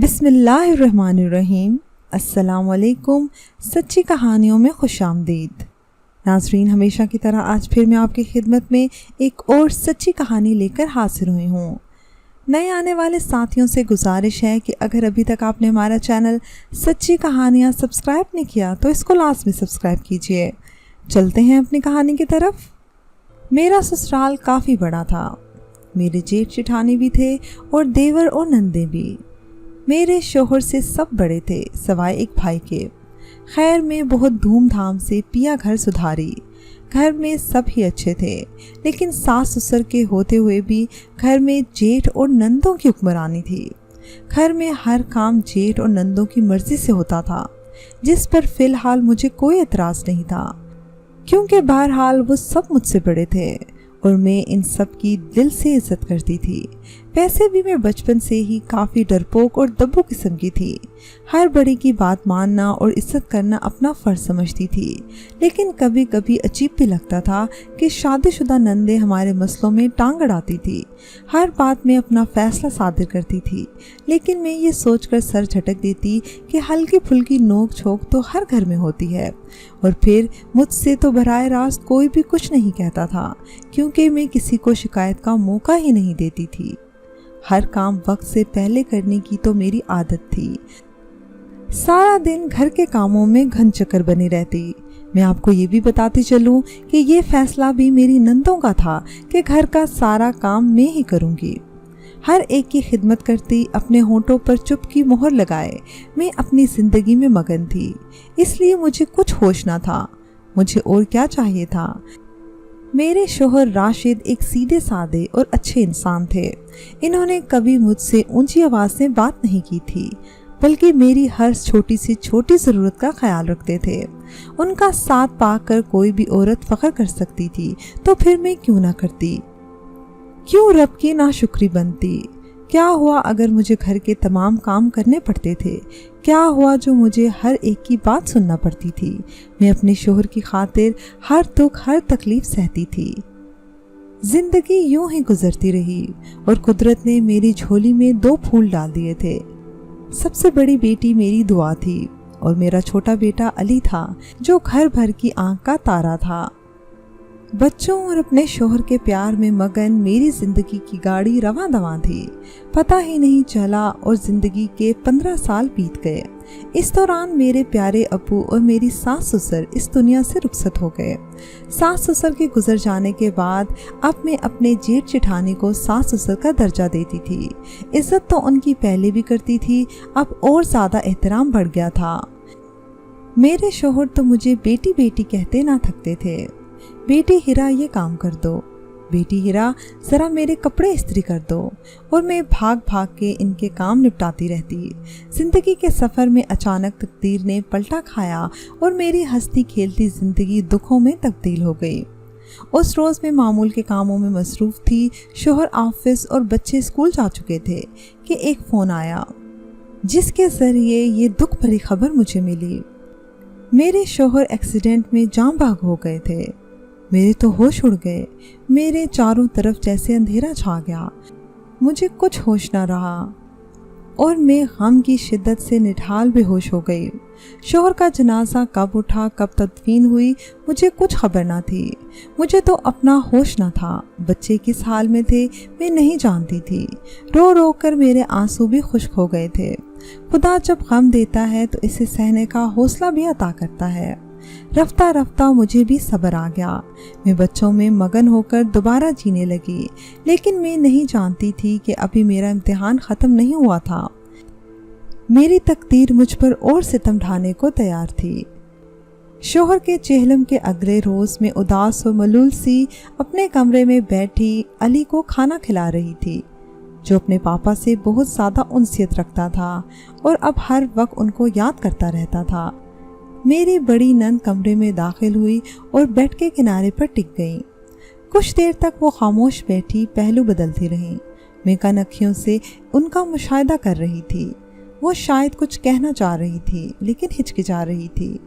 बिस्मिल्लाहिर्रहमानिर्रहीम। अस्सलाम वालेकुम। सच्ची कहानियों में खुश आमदीद। नाज़रीन, हमेशा की तरह आज फिर मैं आपकी खिदमत में एक और सच्ची कहानी लेकर हाजिर हुई हूँ। नए आने वाले साथियों से गुजारिश है कि अगर अभी तक आपने हमारा चैनल सच्ची कहानियाँ सब्सक्राइब नहीं किया तो इसको लाजमी सब्सक्राइब कीजिए। चलते हैं अपनी कहानी की तरफ। मेरा ससुराल काफ़ी बड़ा था। मेरे जेठ जेठानी भी थे और देवर और नंदे भी। मेरे शोहर से सब बड़े थे सवाए एक भाई के। खैर में बहुत धूमधाम से पिया घर सुधारी। घर में सब ही अच्छे थे, लेकिन सास ससुर के होते हुए भी घर में जेठ और नंदों की हुक्मरानी थी। घर में हर काम जेठ और नंदों की मर्जी से होता था, जिस पर फ़िलहाल मुझे कोई एतराज़ नहीं था, क्योंकि बहरहाल वो सब मुझसे बड़े थे और मैं इन सब की दिल से इज़्ज़त करती थी। वैसे भी मैं बचपन से ही काफ़ी डरपोक और दब्बू किस्म की थी। हर बड़ी की बात मानना और इज़्ज़त करना अपना फ़र्ज समझती थी, लेकिन कभी कभी अजीब भी लगता था कि शादीशुदा नंदे हमारे मसलों में टांग अड़ाती थी। हर बात में अपना फ़ैसला सादिर करती थी, लेकिन मैं ये सोचकर सर झटक देती कि हल्की फुल्की नोक झोंक तो हर घर में होती है, और फिर मुझसे तो बराह रास्त कोई भी कुछ नहीं कहता था, क्योंकि मैं किसी को शिकायत का मौका ही नहीं देती थी। हर काम वक्त से पहले करने की तो मेरी आदत थी। सारा दिन घर के कामों में घन चक्कर बनी रहती। मैं आपको ये भी बताती चलूं कि ये फैसला भी मेरी नंदों का था कि घर का सारा काम मैं ही करूंगी। हर एक की खिदमत करती, अपने होंठों पर चुप की मोहर लगाए मैं अपनी ज़िंदगी में मगन थी। इसलिए मुझे कुछ होश ना था। मुझे और क्या चाहिए था। मेरे शोहर राशिद एक सीधे साधे और अच्छे इंसान थे। इन्होंने कभी मुझसे ऊंची आवाज़ में बात नहीं की थी, बल्कि मेरी हर छोटी से छोटी ज़रूरत का ख्याल रखते थे। उनका साथ पाकर कोई भी औरत फ़ख्र कर सकती थी, तो फिर मैं क्यों ना करती। क्यों रब की नाशुक्री बनती। क्या हुआ अगर मुझे घर के तमाम काम करने पड़ते थे। क्या हुआ जो मुझे हर एक की बात सुनना पड़ती थी। मैं अपने शोहर की खातिर हर दुख हर तकलीफ सहती थी। जिंदगी यूं ही गुजरती रही और कुदरत ने मेरी झोली में 2 फूल डाल दिए थे। सबसे बड़ी बेटी मेरी दुआ थी और मेरा छोटा बेटा अली था, जो घर भर की आंख का तारा था। बच्चों और अपने शोहर के प्यार में मगन मेरी ज़िंदगी की गाड़ी रवां दवां थी। पता ही नहीं चला और ज़िंदगी के 15 साल बीत गए। इस दौरान मेरे प्यारे अब्बू और मेरी सास ससुर इस दुनिया से रुखसत हो गए। सास ससुर के गुजर जाने के बाद अब मैं अपने जेठ जेठानी को सास ससुर का दर्जा देती थी। इज़्ज़त तो उनकी पहले भी करती थी, अब और ज़्यादा एहतराम बढ़ गया था। मेरे शोहर तो मुझे बेटी बेटी कहते ना थकते थे। बेटी हीरा ये काम कर दो, बेटी हीरा ज़रा मेरे कपड़े इस्त्री कर दो, और मैं भाग भाग के इनके काम निपटाती रहती। ज़िंदगी के सफ़र में अचानक तकदीर ने पलटा खाया और मेरी हंसती खेलती ज़िंदगी दुखों में तब्दील हो गई। उस रोज़ मैं मामूल के कामों में मसरूफ़ थी। शोहर ऑफिस और बच्चे स्कूल जा चुके थे कि एक फ़ोन आया, जिसके ज़रिए ये दुख भरी खबर मुझे मिली। मेरे शोहर एक्सीडेंट में जान बाग हो गए थे। मेरे तो होश उड़ गए। मेरे चारों तरफ जैसे अंधेरा छा गया। मुझे कुछ होश ना रहा और मैं गम की शिद्दत से निढाल बेहोश हो गई। शोहर का जनाजा कब उठा, कब तदफीन हुई, मुझे कुछ खबर ना थी। मुझे तो अपना होश ना था। बच्चे किस हाल में थे मैं नहीं जानती थी। रो रो कर मेरे आंसू भी खुश्क हो गए थे। खुदा जब गम देता है तो इसे सहने का हौसला भी अता करता है। रफ्ता रफ्ता मुझे भी सब्र आ गया। मैं बच्चों में मगन होकर दोबारा जीने लगी, लेकिन मैं नहीं जानती थी कि अभी मेरा इम्तिहान ख़त्म नहीं हुआ था। मेरी तकदीर मुझ पर और सितम ढाने को तैयार थी। शोहर के चेहलम के अगले रोज़ में उदास और मलूल सी अपने कमरे में बैठी अली को खाना खिला रही थी, जो अपने पापा से बहुत ज़्यादा उनसियत रखता था और अब हर वक्त उनको याद करता रहता था। मेरी बड़ी नंद कमरे में दाखिल हुई और बेड के किनारे पर टिक गई। कुछ देर तक वो खामोश बैठी पहलू बदलती रही। मैं कनखियों से उनका मुशाहिदा कर रही थी। वो शायद कुछ कहना चाह रही थी, लेकिन हिचकिचा रही थी।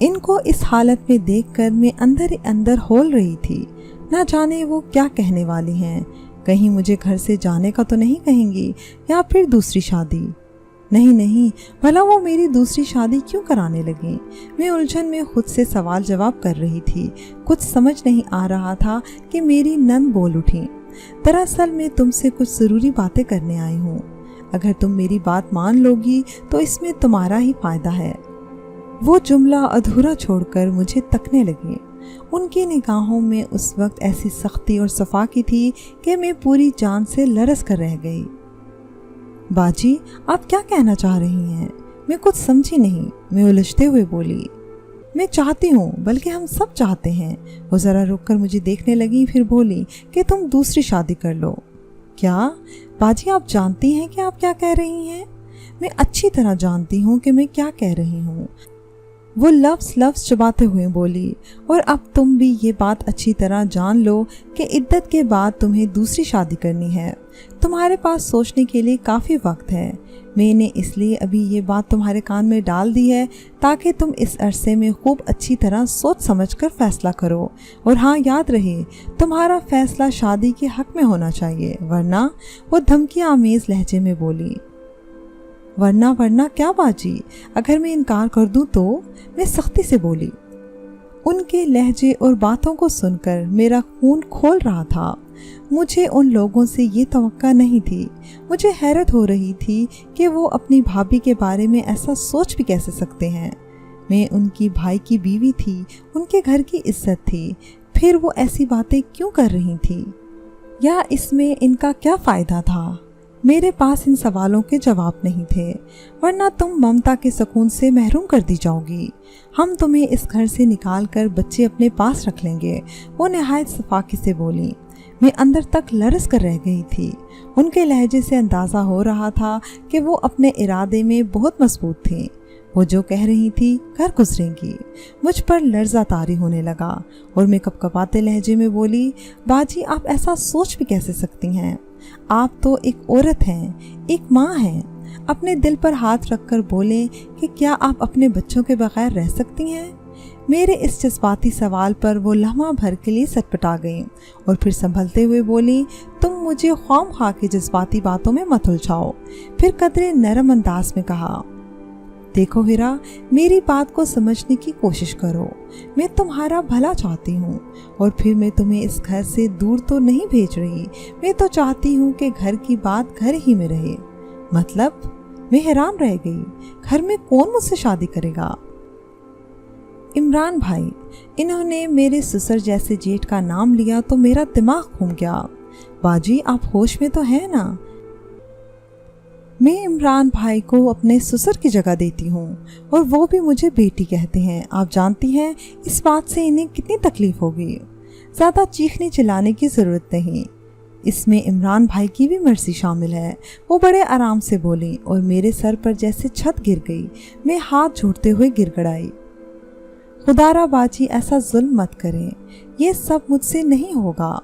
इनको इस हालत में देखकर मैं अंदर ही अंदर होल रही थी। ना जाने वो क्या कहने वाली हैं। कहीं मुझे घर से जाने का तो नहीं कहेंगी या फिर दूसरी शादी। नहीं नहीं, भला वो मेरी दूसरी शादी क्यों कराने लगे? मैं उलझन में खुद से सवाल जवाब कर रही थी। कुछ समझ नहीं आ रहा था कि मेरी नंद बोल उठी, दरअसल मैं तुमसे कुछ ज़रूरी बातें करने आई हूँ। अगर तुम मेरी बात मान लोगी तो इसमें तुम्हारा ही फायदा है। वो जुमला अधूरा छोड़कर मुझे तकने लगे। उनकी निगाहों में उस वक्त ऐसी सख्ती और सफाकी थी कि मैं पूरी जान से लरस कर रह गई। बाजी, आप क्या कहना चाह रही हैं? मैं कुछ समझी नहीं। मैं उलझते हुए बोली, मैं चाहती हूँ, बल्कि हम सब चाहते हैं। वो ज़रा रुक कर मुझे देखने लगी, फिर बोली कि तुम दूसरी शादी कर लो। क्या? बाजी, आप जानती हैं कि आप क्या कह रही हैं? मैं अच्छी तरह जानती हूँ कि मैं क्या कह रही हूँ। वो लफ्ज़ चबाते हुए बोली, और अब तुम भी ये बात अच्छी तरह जान लो कि इद्दत के बाद तुम्हें दूसरी शादी करनी है। तुम्हारे पास सोचने के लिए काफ़ी वक्त है। मैंने इसलिए अभी ये बात तुम्हारे कान में डाल दी है ताकि तुम इस अरसे में खूब अच्छी तरह सोच समझ कर फैसला करो। और हाँ, याद रहे, तुम्हारा फैसला शादी के हक़ में होना चाहिए, वरना, वो धमकी आमेज़ लहजे में बोली। वरना क्या बाजी? अगर मैं इनकार कर दूं तो? मैं सख्ती से बोली। उनके लहजे और बातों को सुनकर मेरा खून खोल रहा था। मुझे उन लोगों से ये तवक्का नहीं थी। मुझे हैरत हो रही थी कि वो अपनी भाभी के बारे में ऐसा सोच भी कैसे सकते हैं। मैं उनकी भाई की बीवी थी, उनके घर की इज्जत थी, फिर वो ऐसी बातें क्यों कर रही थी? या इसमें इनका क्या फ़ायदा था? मेरे पास इन सवालों के जवाब नहीं थे। वरना तुम ममता के सुकून से महरूम कर दी जाओगी। हम तुम्हें इस घर से निकाल कर बच्चे अपने पास रख लेंगे। वो निहायत सफाकी से बोली। मैं अंदर तक लरस कर रह गई थी। उनके लहजे से अंदाज़ा हो रहा था कि वो अपने इरादे में बहुत मजबूत थी। वो जो कह रही थी कर गुजरेंगी। मुझ पर लर्जा तारी होने लगा और मैं कपकपाते लहजे में बोली, बाजी, आप ऐसा सोच भी कैसे सकती हैं? आप तो एक औरत हैं, एक माँ हैं। अपने दिल पर हाथ रखकर बोलें कि क्या आप अपने बच्चों के बगैर रह सकती हैं? मेरे इस जज्बाती सवाल पर वो लम्हा भर के लिए सटपटा गई और फिर संभलते हुए बोली, तुम मुझे ख्वामख्वाह की जज्बाती बातों में मत उलझाओ। फिर कदरे नरम अंदाज में कहा, देखो हीरा, मेरी बात को समझने की कोशिश करो। मैं तुम्हारा भला चाहती हूँ और फिर मैं तुम्हें इस घर से दूर तो नहीं भेज रही। मैं तो चाहती हूँ कि घर की बात घर ही में रहे। मतलब? मैं हैरान रह गई। घर में कौन मुझसे शादी करेगा? इमरान भाई। इन्होंने मेरे ससुर जैसे जेठ का नाम लिया तो मेरा दिमाग घूम गया। बाजी, आप होश में तो हैं ना? मैं इमरान भाई को अपने ससुर की जगह देती हूँ और वो भी मुझे बेटी कहते हैं। आप जानती हैं इस बात से इन्हें कितनी तकलीफ होगी। ज़्यादा चीखने चिल्लाने की ज़रूरत नहीं। इसमें इमरान भाई की भी मर्जी शामिल है। वो बड़े आराम से बोली और मेरे सर पर जैसे छत गिर गई। मैं हाथ जोड़ते हुए गिड़गड़ाई, खुदारा बाजी, ऐसा जुल्म मत करें। ये सब मुझसे नहीं होगा।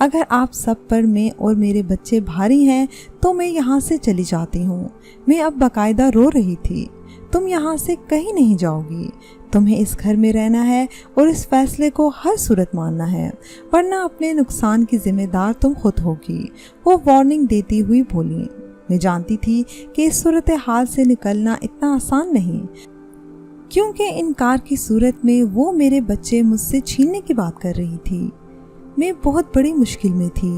अगर आप सब पर मैं और मेरे बच्चे भारी हैं तो मैं यहाँ से चली जाती हूँ। मैं अब बाकायदा रो रही थी। तुम यहाँ से कहीं नहीं जाओगी। तुम्हें इस घर में रहना है और इस फैसले को हर सूरत मानना है, वरना अपने नुकसान की जिम्मेदार तुम खुद होगी। वो वार्निंग देती हुई बोली। मैं जानती थी कि इस सूरत हाल से निकलना इतना आसान नहीं, क्योंकि इनकार की सूरत में वो मेरे बच्चे मुझसे छीनने की बात कर रही थी। मैं बहुत बड़ी मुश्किल में थी।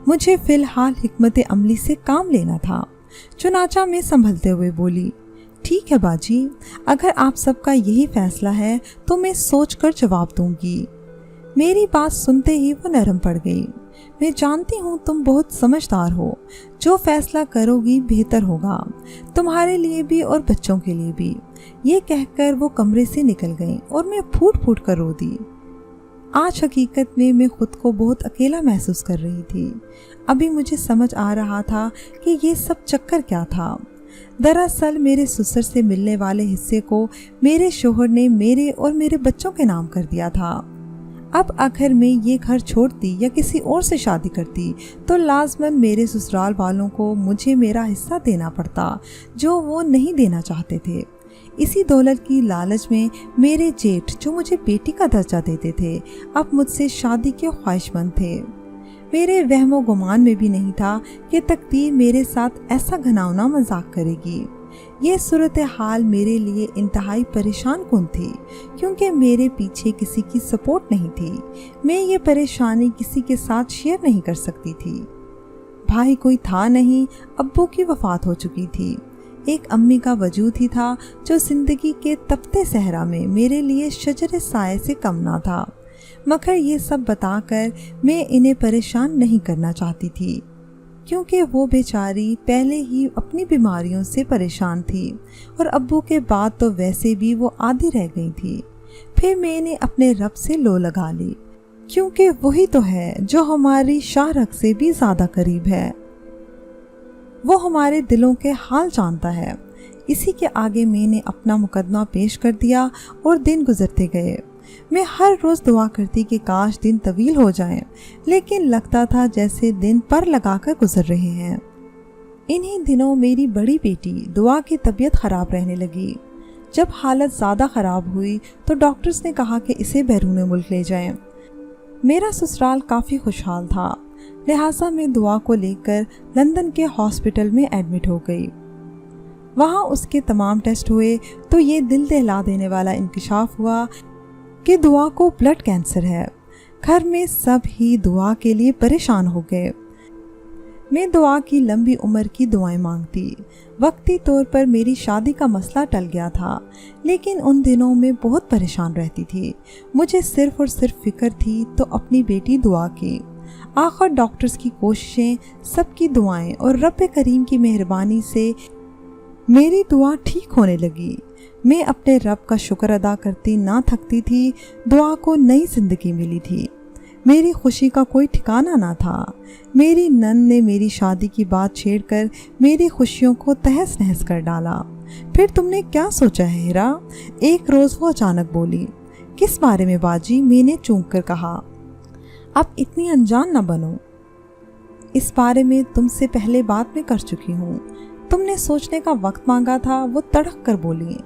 मुझे फिलहाल हिकमत अमली से काम लेना था। चुनाचा मैं संभलते हुए बोली, ठीक है बाजी, अगर आप सबका यही फैसला है तो मैं सोच कर जवाब दूंगी। मेरी बात सुनते ही वो नरम पड़ गई। मैं जानती हूँ तुम बहुत समझदार हो। जो फैसला करोगी बेहतर होगा, तुम्हारे लिए भी और बच्चों के लिए भी। ये कहकर वो कमरे से निकल गई और मैं फूट फूट कर रो दी। आज हकीकत में मैं खुद को बहुत अकेला महसूस कर रही थी। अभी मुझे समझ आ रहा था कि ये सब चक्कर क्या था। दरअसल मेरे ससुर से मिलने वाले हिस्से को मेरे शोहर ने मेरे और मेरे बच्चों के नाम कर दिया था। अब अगर मैं ये घर छोड़ती या किसी और से शादी करती तो लाजमन मेरे ससुराल वालों को मुझे मेरा हिस्सा देना पड़ता, जो वो नहीं देना चाहते थे। इसी दौलत की लालच में मेरे जेठ, जो मुझे बेटी का दर्जा देते थे, अब मुझसे शादी के ख्वाहिशमंद थे। मेरे वहमो गुमान में भी नहीं था कि तकदीर मेरे साथ ऐसा घिनौना मजाक करेगी। ये सूरत हाल मेरे लिए इंतहाई परेशान कुन थी, क्योंकि मेरे पीछे किसी की सपोर्ट नहीं थी। मैं ये परेशानी किसी के साथ शेयर नहीं कर सकती थी। भाई कोई था नहीं, अब्बू की वफ़ात हो चुकी थी। एक अम्मी का वजूद ही था जो ज़िंदगी के तपते सहरा में मेरे लिए शजर साए से कम ना था। मगर ये सब बताकर मैं इन्हें परेशान नहीं करना चाहती थी, क्योंकि वो बेचारी पहले ही अपनी बीमारियों से परेशान थी और अब्बू के बाद तो वैसे भी वो आधी रह गई थी। फिर मैंने अपने रब से लो लगा ली, क्योंकि वही तो है जो हमारी शाहरग से भी ज़्यादा करीब है। वो हमारे दिलों के हाल जानता है। इसी के आगे मैंने अपना मुकदमा पेश कर दिया और दिन गुजरते गए। मैं हर रोज़ दुआ करती कि काश दिन तवील हो जाएं, लेकिन लगता था जैसे दिन पर लगाकर गुजर रहे हैं। इन्हीं दिनों मेरी बड़ी बेटी दुआ की तबीयत ख़राब रहने लगी। जब हालत ज़्यादा ख़राब हुई तो डॉक्टर्स ने कहा कि इसे बैरून मुल्क ले जाएं। मेरा ससुराल काफ़ी खुशहाल था, लिहाजा मैं दुआ को लेकर लंदन के हॉस्पिटल में एडमिट हो गई। वहाँ उसके तमाम टेस्ट हुए तो ये दिल दहला देने वाला इंकशाफ हुआ कि दुआ को ब्लड कैंसर है। घर में सब ही दुआ के लिए परेशान हो गए। मैं दुआ की लंबी उम्र की दुआएं मांगती। वक्ती तौर पर मेरी शादी का मसला टल गया था, लेकिन उन दिनों में बहुत परेशान रहती थी। मुझे सिर्फ और सिर्फ फिक्र थी तो अपनी बेटी दुआ की। आखिर डॉक्टर्स की कोशिशें, सबकी दुआएं और रब करीम की मेहरबानी से मेरी दुआ ठीक होने लगी। मैं अपने रब का शुक्र अदा करती ना थकती थी। दुआ को नई ज़िंदगी मिली थी। मेरी खुशी का कोई ठिकाना ना था। मेरी नंद ने मेरी शादी की बात छेड़कर मेरी खुशियों को तहस नहस कर डाला। फिर तुमने क्या सोचा है हीरा? एक रोज़ वो अचानक बोली। किस बारे में बाजी? मैंने चूक कर कहा। अब इतनी अनजान न बनो। इस बारे में तुमसे पहले बात मैं कर चुकी हूँ। तुमने सोचने का वक्त मांगा था, वो तड़क कर बोली।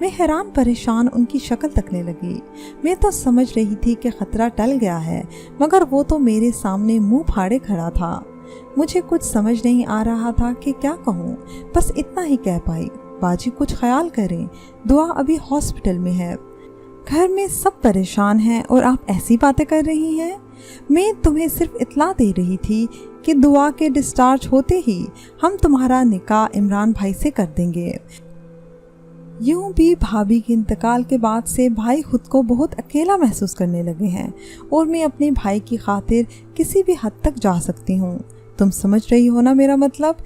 मैं हैरान परेशान उनकी शक्ल तकने लगी। मैं तो समझ रही थी कि खतरा टल गया है, मगर वो तो मेरे सामने मुंह फाड़े खड़ा था। मुझे कुछ समझ नहीं आ रहा था कि क्या कहूँ। बस इतना ही कह पाई, बाजी कुछ ख्याल करें, दुआ अभी हॉस्पिटल में है। घर में सब परेशान हैं और आप ऐसी बातें कर रही हैं। मैं तुम्हें सिर्फ इत्ला दे रही थी कि दुआ के डिस्चार्ज होते ही हम तुम्हारा निकाह इमरान भाई से कर देंगे। यूं भी भाभी के इंतकाल के बाद से भाई खुद को बहुत अकेला महसूस करने लगे हैं और मैं अपने भाई की खातिर किसी भी हद तक जा सकती हूँ। तुम समझ रही हो ना मेरा मतलब?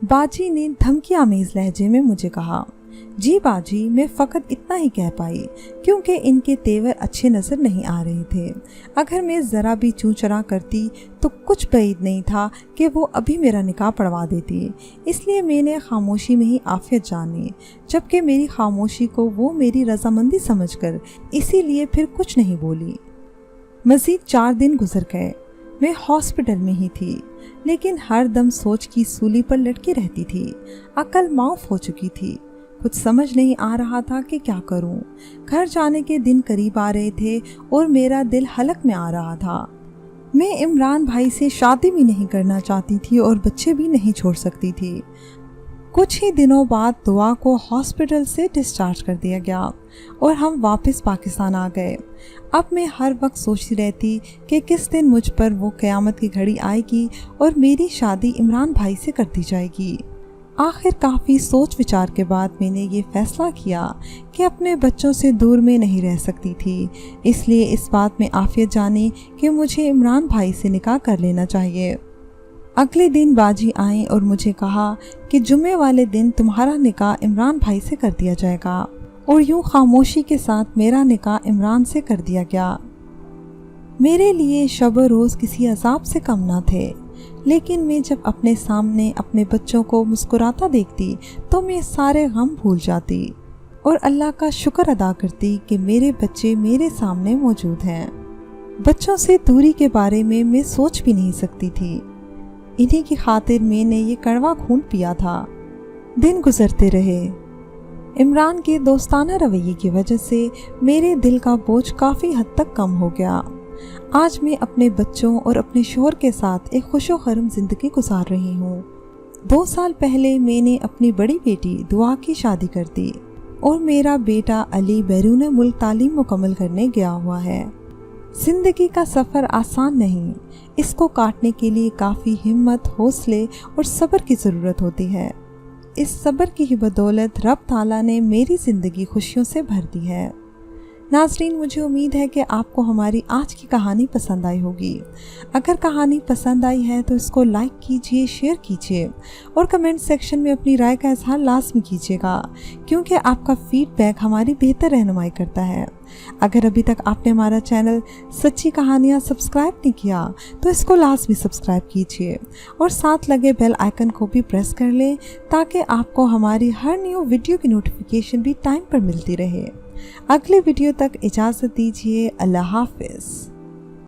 बाजी ने धमकी आमेज लहजे में मुझे कहा। जी बाजी, मैं फ़कत इतना ही कह पाई, क्योंकि इनके तेवर अच्छे नज़र नहीं आ रहे थे। अगर मैं ज़रा भी चूं चरा करती तो कुछ बैद नहीं था कि वो अभी मेरा निकाह पढ़वा देती। इसलिए मैंने खामोशी में ही आफियत जानी, जबकि मेरी खामोशी को वो मेरी रजामंदी समझकर इसीलिए फिर कुछ नहीं बोली। मज़ीद 4 दिन गुजर गए। मैं हॉस्पिटल में ही थी, लेकिन हर दम सोच की सूली पर लटकी रहती थी। अकल माफ हो चुकी थी। कुछ समझ नहीं आ रहा था कि क्या करूं। घर जाने के दिन करीब आ रहे थे और मेरा दिल हलक में आ रहा था। मैं इमरान भाई से शादी भी नहीं करना चाहती थी और बच्चे भी नहीं छोड़ सकती थी। कुछ ही दिनों बाद दुआ को हॉस्पिटल से डिस्चार्ज कर दिया गया और हम वापस पाकिस्तान आ गए। अब मैं हर वक्त सोचती रहती कि किस दिन मुझ पर वो क़यामत की घड़ी आएगी और मेरी शादी इमरान भाई से कर दी जाएगी। आखिर काफ़ी सोच विचार के बाद मैंने ये फ़ैसला किया कि अपने बच्चों से दूर में नहीं रह सकती थी। इसलिए इस बात में आफियत जानी कि मुझे इमरान भाई से निकाह कर लेना चाहिए। अगले दिन बाजी आई और मुझे कहा कि जुम्मे वाले दिन तुम्हारा निकाह इमरान भाई से कर दिया जाएगा। और यूँ खामोशी के साथ मेरा निकाह इमरान से कर दिया गया। मेरे लिए शब रोज़ किसी अजाब से कम ना थे, लेकिन मैं जब अपने सामने अपने बच्चों को मुस्कुराता देखती तो मैं सारे गम भूल जाती और अल्लाह का शुक्र अदा करती कि मेरे बच्चे मेरे सामने मौजूद हैं। बच्चों से दूरी के बारे में मैं सोच भी नहीं सकती थी। इन्हीं की खातिर मैंने ये कड़वा खून पिया था। दिन गुजरते रहे। इमरान के दोस्ताना रवैये की वजह से मेरे दिल का बोझ काफ़ी हद तक कम हो गया। آج میں اپنے بچوں اور اپنے شوہر کے ساتھ ایک خوش و خرم زندگی گزار رہی ہوں۔ 2 سال پہلے میں نے اپنی بڑی بیٹی دعا کی شادی کر دی اور میرا بیٹا علی بیرون ملک تعلیم مکمل کرنے گیا ہوا ہے۔ زندگی کا سفر آسان نہیں، اس کو کاٹنے کے لیے کافی ہمت، حوصلے اور صبر کی ضرورت ہوتی ہے۔ اس صبر کی ہی بدولت رب تعالیٰ نے میری زندگی خوشیوں سے بھر دی ہے۔ ناظرین، مجھے امید ہے کہ آپ کو ہماری آج کی کہانی پسند آئی ہوگی۔ اگر کہانی پسند آئی ہے تو اس کو لائک کیجئے، شیئر کیجئے اور کمنٹ سیکشن میں اپنی رائے کا اظہار لازمی کیجئے گا، کیونکہ آپ کا فیڈ بیک ہماری بہتر رہنمائی کرتا ہے۔ اگر ابھی تک آپ نے ہمارا چینل سچی کہانیاں سبسکرائب نہیں کیا تو اس کو لازمی سبسکرائب کیجئے اور ساتھ لگے بیل آئیکن کو بھی پریس کر لیں تاکہ آپ کو ہماری ہر نیو ویڈیو کی نوٹیفیکیشن بھی ٹائم پر ملتی رہے۔ اگلے ویڈیو تک اجازت دیجیے۔ اللہ حافظ۔